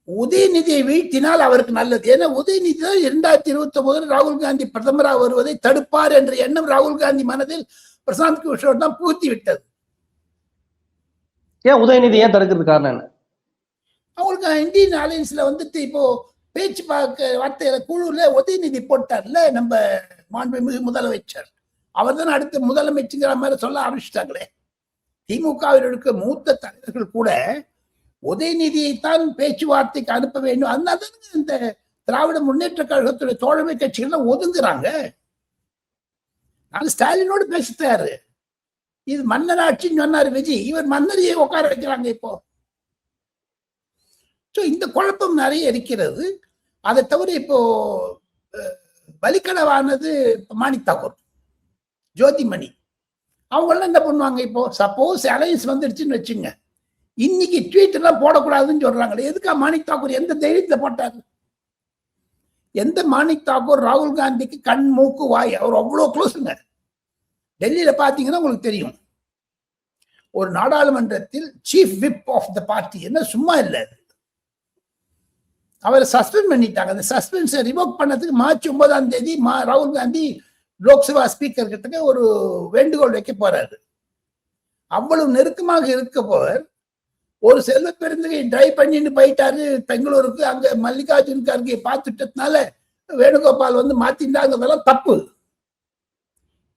உதயநிதியை வீழ்த்தினால் அவருக்கு நல்லது. ஏன்னா உதயநிதி தான் 2029 ராகுல் காந்தி பிரதமராக வருவதை தடுப்பார் என்ற எண்ணம் ராகுல் காந்தி மனதில் பிரசாந்த் கிஷோர் தான் பூர்த்தி விட்டது. ஏன் உதயநிதி ஏன் தடுக்கிறது காரணம் என்ன? அவங்களுக்கு இந்தியன் அலையன்ஸ்ல வந்துட்டு இப்போ பேச்சு வார்த்தையில குழுல உதயநிதி போட்டார்ல நம்ம மாண்புமிகு முதலமைச்சர். அவர் தான் அடுத்த முதலமைச்சர் மாதிரி சொல்ல ஆரம்பிச்சிட்டாங்களே. திமுகவில் இருக்க மூத்த தலைவர்கள் கூட உதயநிதியைத்தான் பேச்சுவார்த்தைக்கு அனுப்ப வேண்டும். அதனால இந்த திராவிட முன்னேற்ற கழகத்துடைய தோழமை கட்சிகள் ஒதுங்குறாங்க. நான் ஸ்டாலினோடு பேசிட்டாரு. இது மன்னர் ஆட்சின்னு சொன்னாரு விஜய். இவர் மன்னரையே உட்கார வைக்கிறாங்க இப்போ. இந்த குழப்பம் நிறைய இருக்கிறது. அதை தவிர இப்போ பலிக்கடவானது மாணிக் தாக்கூர், ஜோதிமணி அவங்கெல்லாம் என்ன பண்ணுவாங்க? இப்போ சப்போஸ் அலையன்ஸ் வந்துடுச்சுன்னு வச்சுங்க, இன்னைக்கு ட்வீட் எல்லாம் போடக்கூடாதுன்னு சொல்றாங்களே. எதுக்கா மாணிக் தாக்கூர் எந்த தைரியத்தை போட்டாரு? எந்த மாணிக் தாக்கூர் ராகுல் காந்திக்கு கண் மூக்கு வாய், அவர் அவ்வளோ க்ளோஸுங்க. டெல்லியில பாத்தீங்கன்னா உங்களுக்கு தெரியும், ஒரு நாடாளுமன்றத்தில் chief whip of the party என்ன சும்மா இல்லை, அவரை சஸ்பெண்ட் பண்ணிட்டாங்க. அந்த சஸ்பென்ஸை ரிவோக் பண்ணதுக்கு மார்ச் 9ஆம் தேதி ராகுல் காந்தி லோக்சபா ஸ்பீக்கர் கிட்ட ஒரு வேண்டுகோள் வைக்க போறாரு. அவ்வளவு நெருக்கமாக இருக்க போவர் ஒரு செல்வ பெருந்தகை டிரைவ் பண்ணிட்டு போயிட்டாரு பெங்களூருக்கு. அங்க மல்லிகார்ஜுன் கார்கே பார்த்துட்டதுனால வேணுகோபால் வந்து மாத்திட்டாங்கிறதெல்லாம் தப்பு.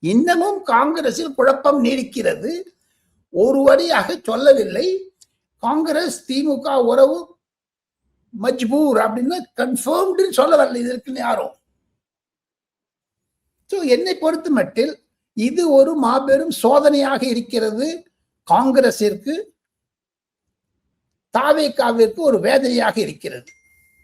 இன்னமும் காங்கிரஸில் குழப்பம் நீடிக்கிறது. ஒரு வழியாக சொல்லவில்லை. காங்கிரஸ் திமுக உறவு மஜ்பூர் அப்படின்னு கன்ஃபர்ம்டு சொல்ல வரல இதற்குன்னு யாரும். என்னை பொறுத்த மட்டில் இது ஒரு மாபெரும் சோதனையாக இருக்கிறது. காங்கிரசிற்கு, தாவேகாவிற்கு ஒரு வேதனையாக இருக்கிறது.